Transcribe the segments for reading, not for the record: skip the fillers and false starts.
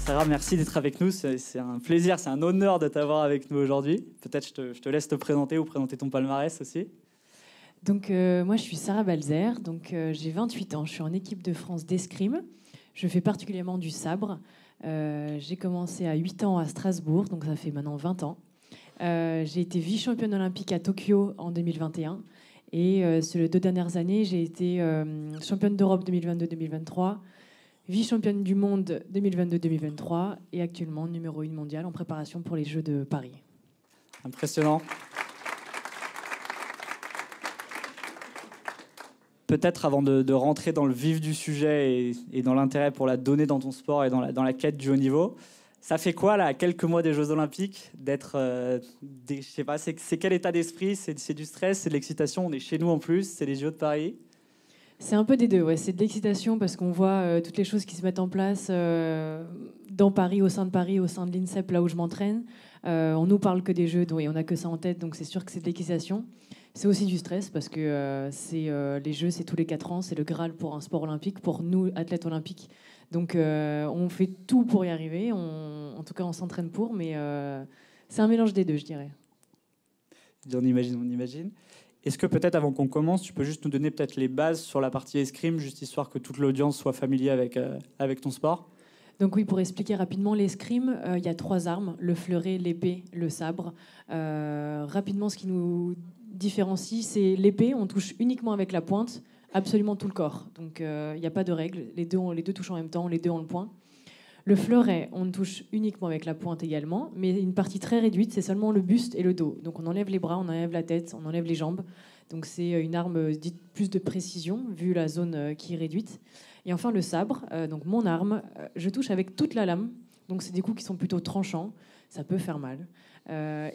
Sarah, merci d'être avec nous. C'est un plaisir, c'est un honneur de t'avoir avec nous aujourd'hui. Peut-être je te laisse te présenter ou présenter ton palmarès aussi. Donc, moi, je suis Sarah Balzer, donc j'ai 28 ans. Je suis en équipe de France d'escrime. Je fais particulièrement du sabre. J'ai commencé à 8 ans à Strasbourg, donc ça fait maintenant 20 ans. J'ai été vice-championne olympique à Tokyo en 2021. Et sur les 2 dernières années, j'ai été championne d'Europe 2022-2023, vice-championne du monde 2022-2023 et actuellement numéro 1 mondiale en préparation pour les Jeux de Paris. Impressionnant. Peut-être avant de rentrer dans le vif du sujet et dans l'intérêt pour la donnée dans ton sport et dans la quête du haut niveau, ça fait quoi, là, à quelques mois des Jeux Olympiques, d'être... je sais pas, c'est quel état d'esprit? C'est du stress, c'est de l'excitation, on est chez nous en plus, c'est les Jeux de Paris. C'est un peu des deux, ouais. C'est de l'excitation parce qu'on voit toutes les choses qui se mettent en place dans Paris, au sein de l'INSEP, là où je m'entraîne. On nous parle que des Jeux, et on n'a que ça en tête, donc c'est sûr que c'est de l'excitation. C'est aussi du stress parce que les Jeux, c'est tous les 4 ans, c'est le Graal pour un sport olympique, pour nous, athlètes olympiques. Donc on fait tout pour y arriver, en tout cas on s'entraîne pour, mais c'est un mélange des deux, je dirais. On imagine. Est-ce que peut-être avant qu'on commence, tu peux juste nous donner peut-être les bases sur la partie escrime, juste histoire que toute l'audience soit familière avec ton sport? Donc oui, pour expliquer rapidement l'escrime, il y a 3 armes, le fleuret, l'épée, le sabre. Rapidement, ce qui nous différencie, c'est l'épée, on touche uniquement avec la pointe, absolument tout le corps. Donc il n'y a pas de règle, les deux touchent en même temps, les deux ont le point. Le fleuret, on touche uniquement avec la pointe également, mais une partie très réduite, c'est seulement le buste et le dos. Donc on enlève les bras, on enlève la tête, on enlève les jambes. Donc c'est une arme dite plus de précision, vu la zone qui est réduite. Et enfin le sabre, donc mon arme, je touche avec toute la lame. Donc c'est des coups qui sont plutôt tranchants, ça peut faire mal.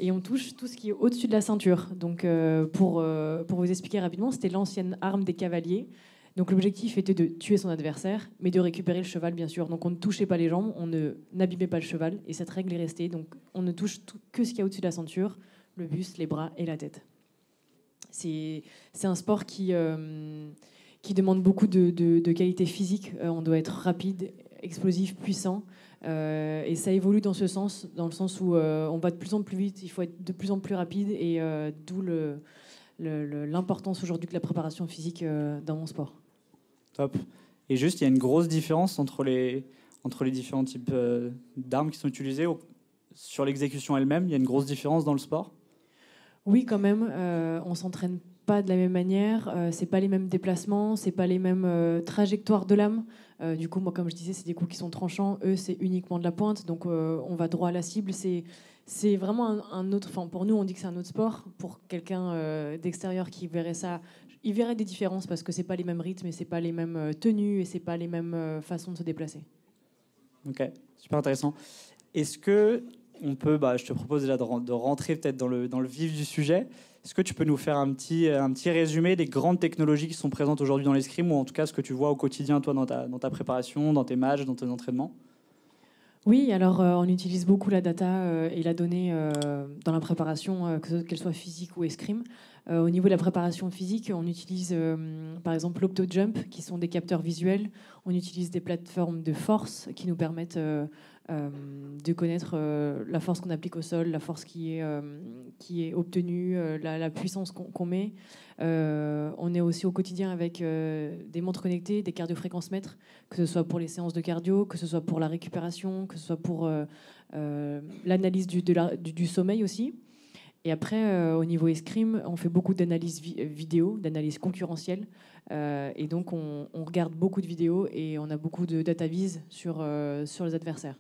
Et on touche tout ce qui est au-dessus de la ceinture. Donc pour vous expliquer rapidement, c'était l'ancienne arme des cavaliers. Donc l'objectif était de tuer son adversaire, mais de récupérer le cheval, bien sûr. Donc on ne touchait pas les jambes, on n'abîmait pas le cheval, et cette règle est restée. Donc on ne touche que ce qu'il y a au-dessus de la ceinture, le buste, les bras et la tête. C'est un sport qui demande beaucoup de qualité physique. On doit être rapide, explosif, puissant. Et ça évolue dans ce sens, dans le sens où on va de plus en plus vite, il faut être de plus en plus rapide, et d'où l'importance aujourd'hui de la préparation physique dans mon sport. Top. Et juste, il y a une grosse différence entre les différents types d'armes qui sont utilisées sur l'exécution elle-même. Il y a une grosse différence dans le sport? Oui, quand même. On s'entraîne pas de la même manière. C'est pas les mêmes déplacements, c'est pas les mêmes trajectoires de lame. Du coup, moi, comme je disais, c'est des coups qui sont tranchants. Eux, c'est uniquement de la pointe, donc on va droit à la cible. C'est vraiment un autre. Enfin, pour nous, on dit que c'est un autre sport. Pour quelqu'un d'extérieur qui verrait ça, il verrait des différences parce que c'est pas les mêmes rythmes, et c'est pas les mêmes tenues, et c'est pas les mêmes façons de se déplacer. Ok, super intéressant. Est-ce que on peut, je te propose déjà de rentrer peut-être dans le vif du sujet. Est-ce que tu peux nous faire un petit résumé des grandes technologies qui sont présentes aujourd'hui dans l'escrime, ou en tout cas ce que tu vois au quotidien, toi, dans ta préparation, dans tes matchs, dans tes entraînements? Oui, alors on utilise beaucoup la data et la donnée dans la préparation, qu'elle soit physique ou escrime. Au niveau de la préparation physique, on utilise par exemple l'OptoJump, qui sont des capteurs visuels. On utilise des plateformes de force qui nous permettent de connaître la force qu'on applique au sol, la force qui est obtenue, la puissance qu'on met. On est aussi au quotidien avec des montres connectées, des cardiofréquencemètres, que ce soit pour les séances de cardio, que ce soit pour la récupération, que ce soit pour l'analyse du sommeil aussi. Et après, au niveau escrime, on fait beaucoup d'analyse vidéo, d'analyse concurrentielle. Et donc, on regarde beaucoup de vidéos et on a beaucoup de data vise sur les adversaires.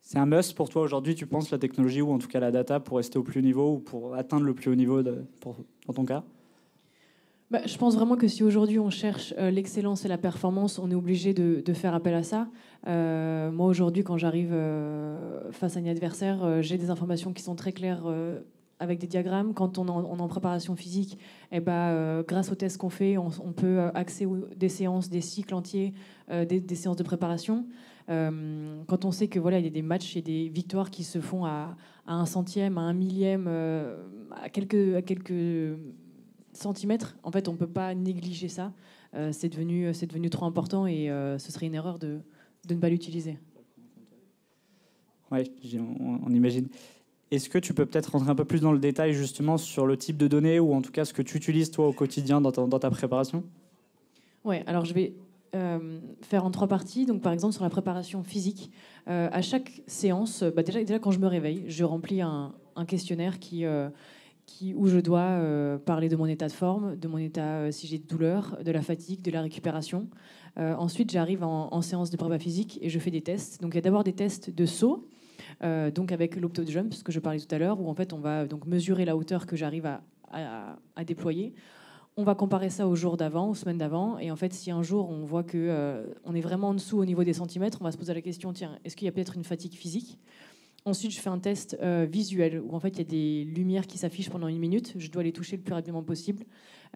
C'est un must pour toi aujourd'hui, tu penses, la technologie ou en tout cas la data pour rester au plus haut niveau ou pour atteindre le plus haut niveau dans ton cas? Je pense vraiment que si aujourd'hui on cherche l'excellence et la performance, on est obligé de faire appel à ça. Moi aujourd'hui, quand j'arrive face à un adversaire, j'ai des informations qui sont très claires avec des diagrammes. Quand on est en préparation physique, grâce aux tests qu'on fait, on peut accéder des séances, des cycles entiers, des séances de préparation. Quand on sait que voilà, il y a des matchs et des victoires qui se font à 1 centième, à 1 millième, à quelques centimètres, en fait, on ne peut pas négliger ça. C'est devenu trop important, et ce serait une erreur de ne pas l'utiliser. Oui, on imagine. Est-ce que tu peux peut-être rentrer un peu plus dans le détail justement sur le type de données ou en tout cas ce que tu utilises toi au quotidien dans ta préparation? Ouais, alors je vais faire en 3 parties. Donc par exemple sur la préparation physique, à chaque séance, déjà quand je me réveille, je remplis un questionnaire où je dois parler de mon état de forme, de mon état si j'ai de douleur, de la fatigue, de la récupération. Ensuite, j'arrive en séance de prépa physique et je fais des tests. Donc il y a d'abord des tests de saut, donc avec l'opto-jump, ce que je parlais tout à l'heure, où en fait on va donc mesurer la hauteur que j'arrive à déployer. On va comparer ça aux jours d'avant, aux semaines d'avant. Et en fait, si un jour on voit que on est vraiment en dessous au niveau des centimètres, on va se poser la question, tiens, est-ce qu'il y a peut-être une fatigue physique? Ensuite, je fais un test visuel où en fait il y a des lumières qui s'affichent pendant 1 minute. Je dois les toucher le plus rapidement possible.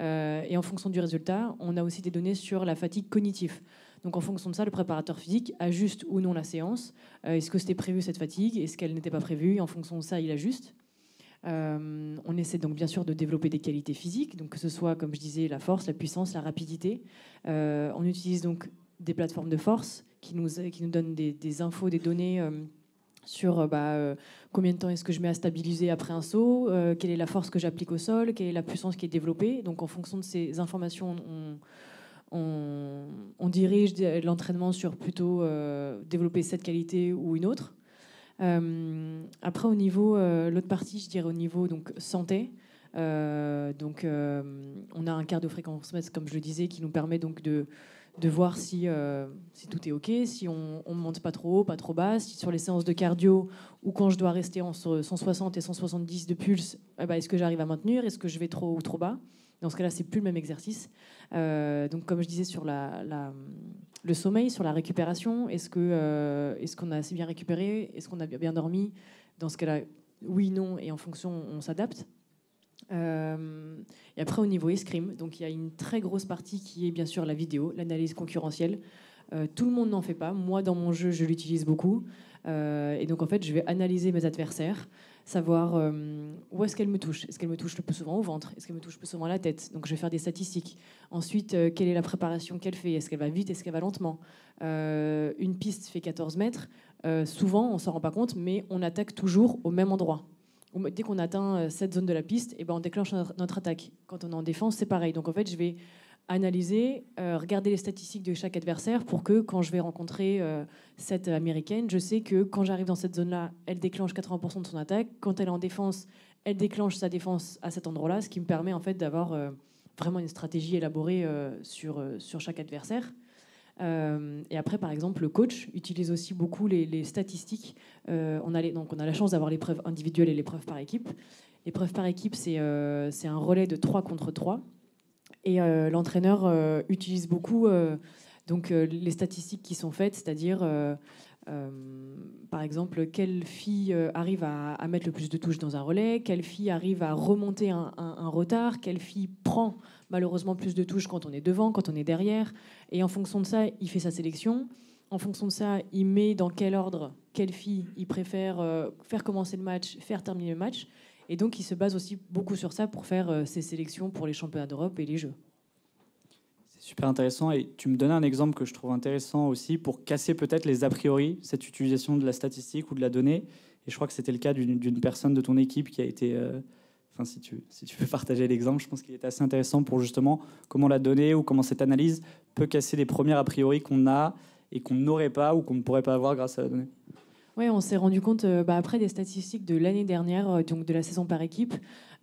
Et en fonction du résultat, on a aussi des données sur la fatigue cognitive. Donc en fonction de ça, le préparateur physique ajuste ou non la séance. Est-ce que c'était prévu cette fatigue? Est-ce qu'elle n'était pas prévue? Et en fonction de ça, il ajuste. On essaie donc bien sûr de développer des qualités physiques, donc que ce soit, comme je disais, la force, la puissance, la rapidité. On utilise donc des plateformes de force qui nous donnent des infos, des données sur combien de temps est-ce que je mets à stabiliser après un saut, quelle est la force que j'applique au sol, quelle est la puissance qui est développée. Donc en fonction de ces informations, on dirige l'entraînement sur plutôt développer cette qualité ou une autre. Après, au niveau, l'autre partie, je dirais au niveau donc, santé. On a un cardio-fréquence-mètre, comme je le disais, qui nous permet donc de voir si tout est OK, si on ne monte pas trop haut, pas trop bas, si sur les séances de cardio ou quand je dois rester entre 160 et 170 de pulse, est-ce que j'arrive à maintenir, est-ce que je vais trop haut ou trop bas? Dans ce cas-là, c'est plus le même exercice. Donc, comme je disais sur le sommeil, sur la récupération, est-ce qu'on a assez bien récupéré? Est-ce qu'on a bien dormi? Dans ce cas-là, oui, non, et en fonction, on s'adapte. Et après, au niveau escrime, donc il y a une très grosse partie qui est bien sûr la vidéo, l'analyse concurrentielle. Tout le monde n'en fait pas. Moi, dans mon jeu, je l'utilise beaucoup. Et donc, en fait, je vais analyser mes adversaires, savoir où est-ce qu'elle me touche. Est-ce qu'elle me touche le plus souvent au ventre? Est-ce qu'elle me touche le plus souvent à la tête? Donc, je vais faire des statistiques. Ensuite, quelle est la préparation qu'elle fait? Est-ce qu'elle va vite? Est-ce qu'elle va lentement? Une piste fait 14 mètres. Souvent, on ne s'en rend pas compte, mais on attaque toujours au même endroit. Dès qu'on atteint cette zone de la piste, on déclenche notre attaque. Quand on est en défense, c'est pareil. Donc, en fait, je vais analyser, regarder les statistiques de chaque adversaire pour que quand je vais rencontrer cette américaine, je sais que quand j'arrive dans cette zone-là, elle déclenche 80% de son attaque. Quand elle est en défense, elle déclenche sa défense à cet endroit-là, ce qui me permet en fait d'avoir vraiment une stratégie élaborée sur chaque adversaire. Et après, par exemple, le coach utilise aussi beaucoup les statistiques. On a la chance d'avoir l'épreuve individuelle et l'épreuve par équipe. L'épreuve par équipe, c'est un relais de 3 contre 3. Et l'entraîneur utilise beaucoup les statistiques qui sont faites, c'est-à-dire, par exemple, quelle fille arrive à mettre le plus de touches dans un relais, quelle fille arrive à remonter un retard, quelle fille prend malheureusement plus de touches quand on est devant, quand on est derrière. Et en fonction de ça, il fait sa sélection. En fonction de ça, il met dans quel ordre, quelle fille il préfère faire commencer le match, faire terminer le match. Et donc, il se base aussi beaucoup sur ça pour faire ses sélections pour les championnats d'Europe et les Jeux. C'est super intéressant. Et tu me donnais un exemple que je trouve intéressant aussi pour casser peut-être les a priori, cette utilisation de la statistique ou de la donnée. Et je crois que c'était le cas d'une personne de ton équipe qui a été... si tu peux partager l'exemple, je pense qu'il est assez intéressant pour justement comment la donnée ou comment cette analyse peut casser les premières a priori qu'on a et qu'on n'aurait pas ou qu'on ne pourrait pas avoir grâce à la donnée. Oui, on s'est rendu compte après des statistiques de l'année dernière, donc de la saison par équipe,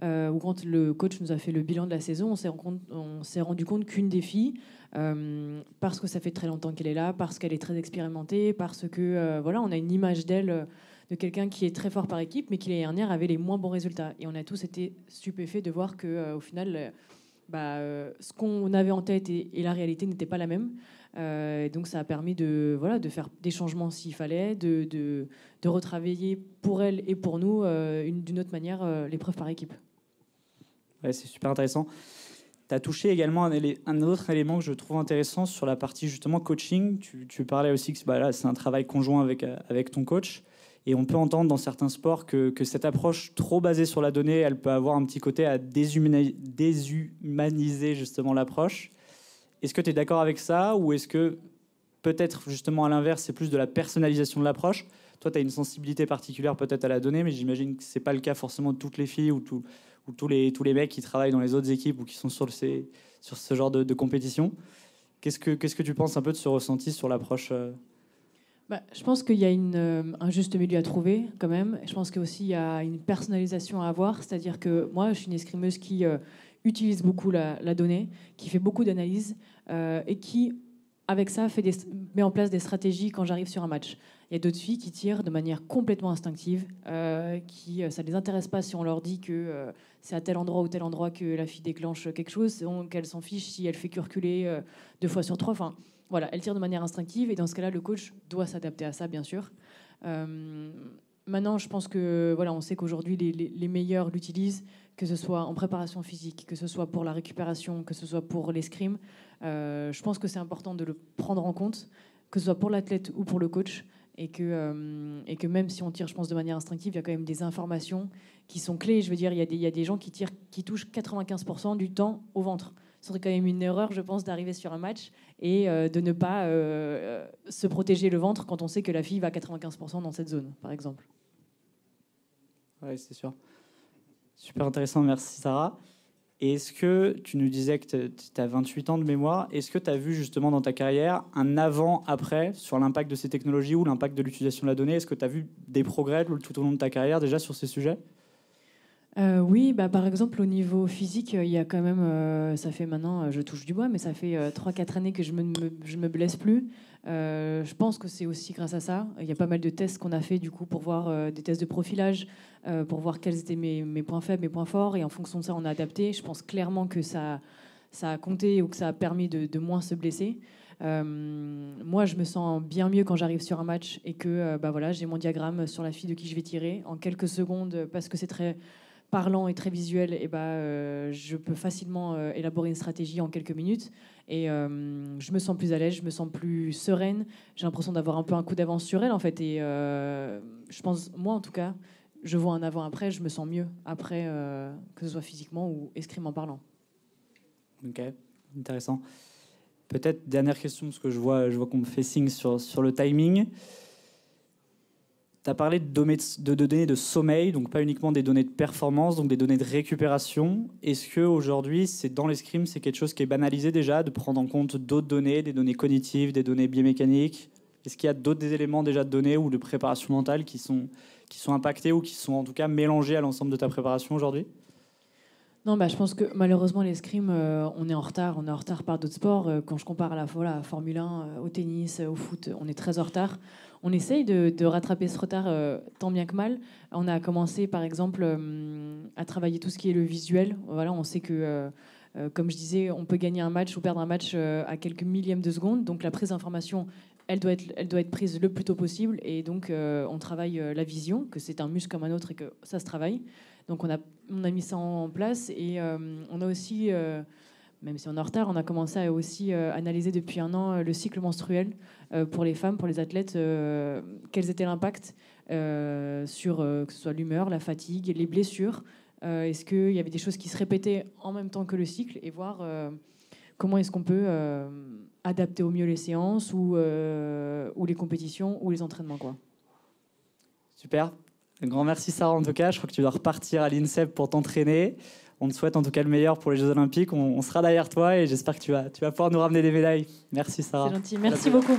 où quand le coach nous a fait le bilan de la saison, on s'est rendu compte qu'une des filles, parce que ça fait très longtemps qu'elle est là, parce qu'elle est très expérimentée, parce que on a une image d'elle de quelqu'un qui est très fort par équipe, mais qui l'année dernière avait les moins bons résultats. Et on a tous été stupéfaits de voir que au final, ce qu'on avait en tête et la réalité n'était pas la même. Donc ça a permis de faire des changements s'il fallait, de retravailler pour elle et pour nous d'une autre manière l'épreuve par équipe. Ouais, c'est super intéressant. Tu as touché également un autre élément que je trouve intéressant sur la partie justement coaching. Tu parlais aussi que c'est un travail conjoint avec ton coach. Et on peut entendre dans certains sports que cette approche trop basée sur la donnée, elle peut avoir un petit côté à déshumaniser justement l'approche. Est-ce que tu es d'accord avec ça ou est-ce que peut-être justement à l'inverse, c'est plus de la personnalisation de l'approche? toi, tu as une sensibilité particulière peut-être à la donnée, mais j'imagine que c'est pas le cas forcément de toutes les filles ou tous les mecs qui travaillent dans les autres équipes ou qui sont sur ce genre de compétition. Qu'est-ce que tu penses un peu de ce ressenti sur l'approche Je pense qu'il y a un juste milieu à trouver quand même. Je pense qu'aussi il y a une personnalisation à avoir. C'est-à-dire que moi, je suis une escrimeuse qui utilise beaucoup la donnée, qui fait beaucoup d'analyses et qui, avec ça, met en place des stratégies quand j'arrive sur un match. Il y a d'autres filles qui tirent de manière complètement instinctive, ça ne les intéresse pas si on leur dit que c'est à tel endroit ou tel endroit que la fille déclenche quelque chose, donc elles s'en fichent si elle fait que reculer 2 fois sur 3. Enfin, voilà, elle tire de manière instinctive et dans ce cas-là, le coach doit s'adapter à ça, bien sûr. Maintenant, je pense que voilà, on sait qu'aujourd'hui, les meilleurs l'utilisent, que ce soit en préparation physique, que ce soit pour la récupération, que ce soit pour l'escrime. Je pense que c'est important de le prendre en compte, que ce soit pour l'athlète ou pour le coach, et que même si on tire, je pense, de manière instinctive, il y a quand même des informations qui sont clés. Je veux dire, il y a des gens qui touchent 95% du temps au ventre. Ce serait quand même une erreur, je pense, d'arriver sur un match et de ne pas se protéger le ventre quand on sait que la fille va à 95% dans cette zone, par exemple. Oui, c'est sûr. Super intéressant, merci Sarah. Et est-ce que tu nous disais que tu as 28 ans de mémoire, est-ce que tu as vu justement dans ta carrière un avant-après sur l'impact de ces technologies ou l'impact de l'utilisation de la donnée? Est-ce que tu as vu des progrès tout au long de ta carrière déjà sur ces sujets? Oui, par exemple, au niveau physique, il y a quand même, ça fait maintenant, je touche du bois, mais ça fait 3-4 années que je me blesse plus. Je pense que c'est aussi grâce à ça. Il y a pas mal de tests qu'on a fait du coup pour voir des tests de profilage, pour voir quels étaient mes points faibles, mes points forts, et en fonction de ça, on a adapté. Je pense clairement que ça a compté ou que ça a permis de moins se blesser. Moi, je me sens bien mieux quand j'arrive sur un match et que voilà, j'ai mon diagramme sur la fille de qui je vais tirer en quelques secondes parce que c'est très parlant et très visuel, et je peux facilement élaborer une stratégie en quelques minutes et je me sens plus à l'aise, je me sens plus sereine, j'ai l'impression d'avoir un peu un coup d'avance sur elle en fait et je pense, moi en tout cas, je vois un avant-après, je me sens mieux après, que ce soit physiquement ou escrimement parlant. Ok, intéressant. Peut-être dernière question, parce que je vois qu'on me fait signe sur le timing. Tu as parlé de données de sommeil, donc pas uniquement des données de performance, donc des données de récupération. Est-ce qu'aujourd'hui, dans l'escrime, c'est quelque chose qui est banalisé déjà, de prendre en compte d'autres données, des données cognitives, des données biomécaniques? Est-ce qu'il y a d'autres éléments déjà de données ou de préparation mentale qui sont impactés ou qui sont en tout cas mélangés à l'ensemble de ta préparation aujourd'hui? Non, je pense que malheureusement, l'escrime, on est en retard. On est en retard par d'autres sports. Quand je compare à la Formule 1, au tennis, au foot, on est très en retard. On essaye de rattraper ce retard tant bien que mal. On a commencé, par exemple, à travailler tout ce qui est le visuel. Voilà, on sait que, comme je disais, on peut gagner un match ou perdre un match à quelques millièmes de seconde. Donc la prise d'information, elle doit être prise le plus tôt possible. Et donc, on travaille la vision, que c'est un muscle comme un autre et que ça se travaille. Donc on a mis ça en place et on a aussi, même si on est en retard, on a commencé à aussi analyser depuis 1 an le cycle menstruel pour les femmes, pour les athlètes, quels étaient l'impact sur que ce soit l'humeur, la fatigue, les blessures. Est-ce qu'il y avait des choses qui se répétaient en même temps que le cycle et voir comment est-ce qu'on peut adapter au mieux les séances ou les compétitions ou les entraînements, quoi. Super. Un grand merci Sarah en tout cas. Je crois que tu dois repartir à l'INSEP pour t'entraîner. On te souhaite en tout cas le meilleur pour les Jeux Olympiques. On sera derrière toi et j'espère que tu vas pouvoir nous ramener des médailles. Merci Sarah. C'est gentil. Merci beaucoup.